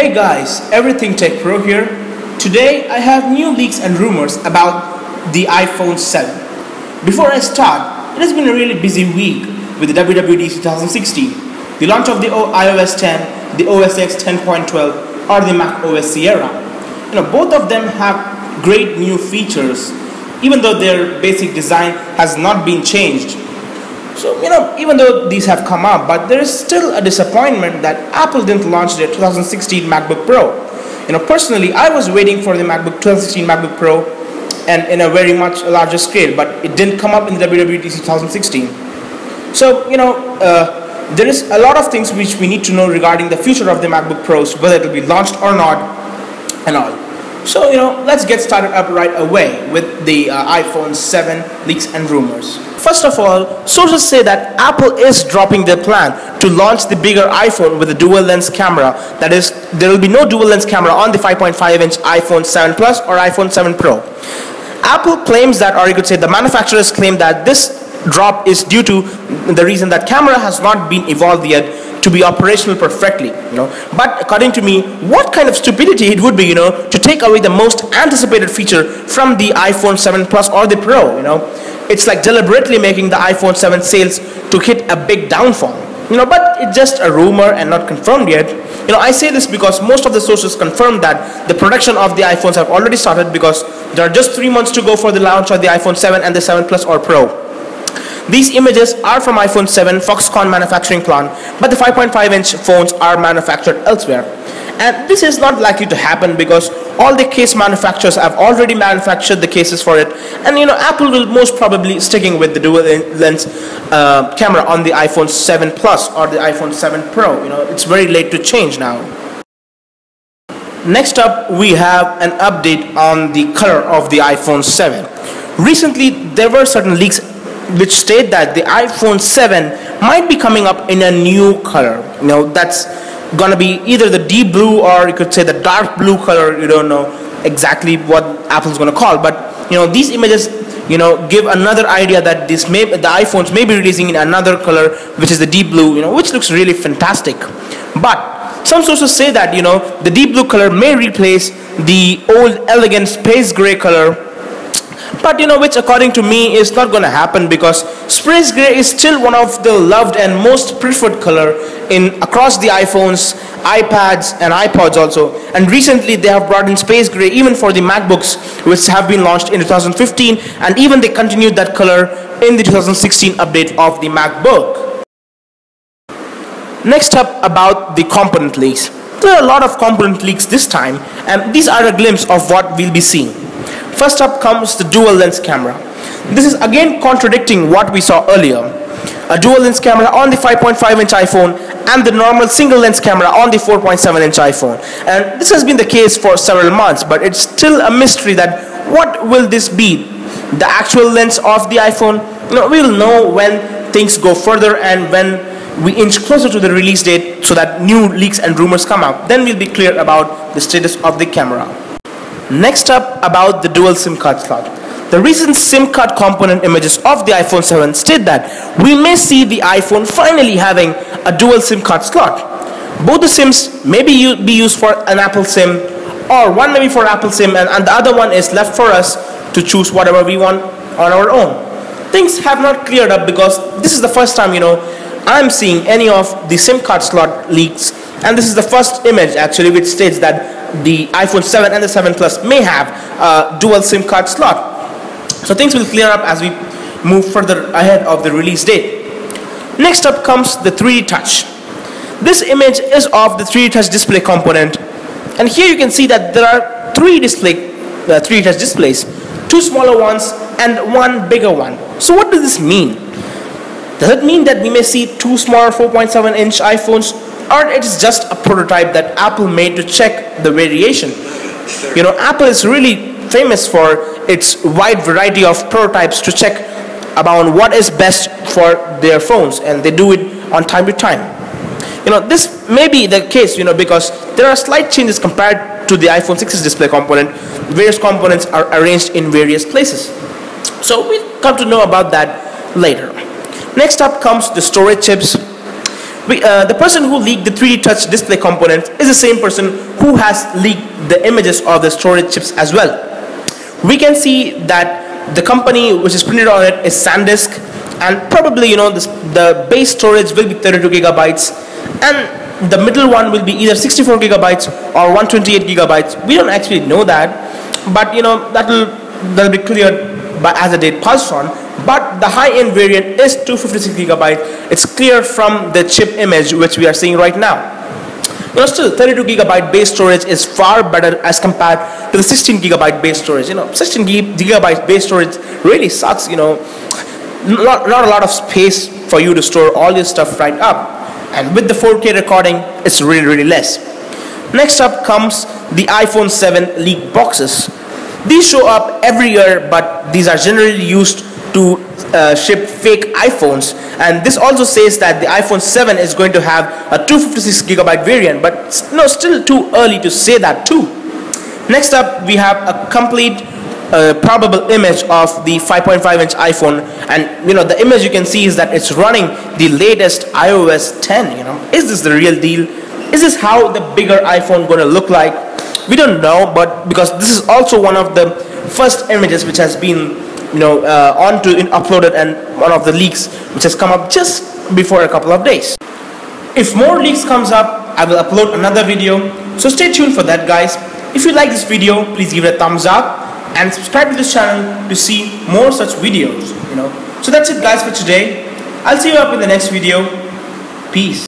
Hey guys, Everything Tech Pro here. Today I have new leaks and rumors about the iPhone 7. Before I start, it has been a really busy week with the WWDC 2016, the launch of the iOS 10, the OS X 10.12 or the Mac OS Sierra. Both of them have great new features even though their basic design has not been changed. So, even though these have come up, but there is still a disappointment that Apple didn't launch their 2016 MacBook Pro. Personally, I was waiting for the 2016 MacBook Pro and in a very much larger scale, but it didn't come up in the WWDC 2016. So, there is a lot of things which we need to know regarding the future of the MacBook Pros, whether it will be launched or not, and all. So, let's get started up right away with the iPhone 7 leaks and rumors. First of all, sources say that Apple is dropping their plan to launch the bigger iPhone with a dual lens camera. That is, there will be no dual lens camera on the 5.5-inch iPhone 7 Plus or iPhone 7 Pro. Apple claims that, or you could say the manufacturers claim that this drop is due to the reason that camera has not been evolved yet to be operational perfectly, But according to me, what kind of stupidity it would be, to take away the most anticipated feature from the iPhone 7 Plus or the Pro, It's like deliberately making the iPhone 7 sales to hit a big downfall, But it's just a rumor and not confirmed yet. I say this because most of the sources confirm that the production of the iPhones have already started because there are just 3 months to go for the launch of the iPhone 7 and the 7 Plus or Pro. These images are from iPhone 7 Foxconn manufacturing plant, but the 5.5-inch phones are manufactured elsewhere. And this is not likely to happen because all the case manufacturers have already manufactured the cases for it. And Apple will most probably sticking with the dual lens camera on the iPhone 7 Plus or the iPhone 7 Pro. It's very late to change now. Next up, we have an update on the color of the iPhone 7. Recently, there were certain leaks which state that the iPhone 7 might be coming up in a new color. That's gonna be either the deep blue or you could say the dark blue color. You don't know exactly what Apple's gonna call, but these images give another idea that the iPhones may be releasing in another color, which is the deep blue, which looks really fantastic. But some sources say that the deep blue color may replace the old elegant space gray color, but which according to me is not going to happen because space gray is still one of the loved and most preferred color across the iPhones, iPads and iPods also. And recently they have brought in space gray even for the MacBooks, which have been launched in 2015, and even they continued that color in the 2016 update of the MacBook. Next up, about the component leaks. There are a lot of component leaks this time, and these are a glimpse of what we'll be seeing. First up comes the dual lens camera. This is again contradicting what we saw earlier. A dual lens camera on the 5.5-inch iPhone and the normal single lens camera on the 4.7-inch iPhone. And this has been the case for several months, but it's still a mystery that what will this be? The actual lens of the iPhone? We'll know when things go further and when we inch closer to the release date so that new leaks and rumors come out. Then we'll be clear about the status of the camera. Next up, about the dual SIM card slot. The recent SIM card component images of the iPhone 7 state that we may see the iPhone finally having a dual SIM card slot. Both the SIMs may be used for an Apple SIM, or one may be for Apple SIM and the other one is left for us to choose whatever we want on our own. Things have not cleared up because this is the first time I'm seeing any of the SIM card slot leaks, and this is the first image actually which states that the iPhone 7 and the 7 Plus may have a dual SIM card slot. So things will clear up as we move further ahead of the release date. Next up comes the 3D Touch. This image is of the 3D Touch display component, and here you can see that there are 3D Touch displays, 2 smaller ones and 1 bigger one. So what does this mean? Does it mean that we may see 2 smaller 4.7-inch iPhones, or it is just a prototype that Apple made to check the variation? Apple is really famous for its wide variety of prototypes to check about what is best for their phones, and they do it on time to time. This may be the case, because there are slight changes compared to the iPhone 6's display component. Various components are arranged in various places. So we'll come to know about that later. Next up comes the storage chips. The person who leaked the 3D touch display component is the same person who has leaked the images of the storage chips as well. We can see that the company which is printed on it is SanDisk, and probably the base storage will be 32 gigabytes, and the middle one will be either 64 gigabytes or 128 gigabytes. We don't actually know that, but that'll be cleared as the date passes on. But the high-end variant is 256 gigabyte. It's clear from the chip image which we are seeing right now. Still 32 gigabyte base storage is far better as compared to the 16 gigabyte base storage. 16 gigabyte base storage really sucks. Not a lot of space for you to store all your stuff right up. And with the 4K recording, it's really less. Next up comes the iPhone 7 leak boxes. These show up every year, but these are generally used to ship fake iPhones, and this also says that the iPhone 7 is going to have a 256 gigabyte variant, but still too early to say that too. Next up, we have a complete probable image of the 5.5-inch iPhone, and the image you can see is that it's running the latest iOS 10. Is this the real deal? Is this how the bigger iPhone going to look like? We don't know, but because this is also one of the first images which has been uploaded, and one of the leaks which has come up just before a couple of days. If more leaks comes up, I will upload another video, so stay tuned for that, guys. If you like this video, please give it a thumbs up and subscribe to this channel to see more such videos. So that's it, guys, for today. I'll see you up in the next video. Peace.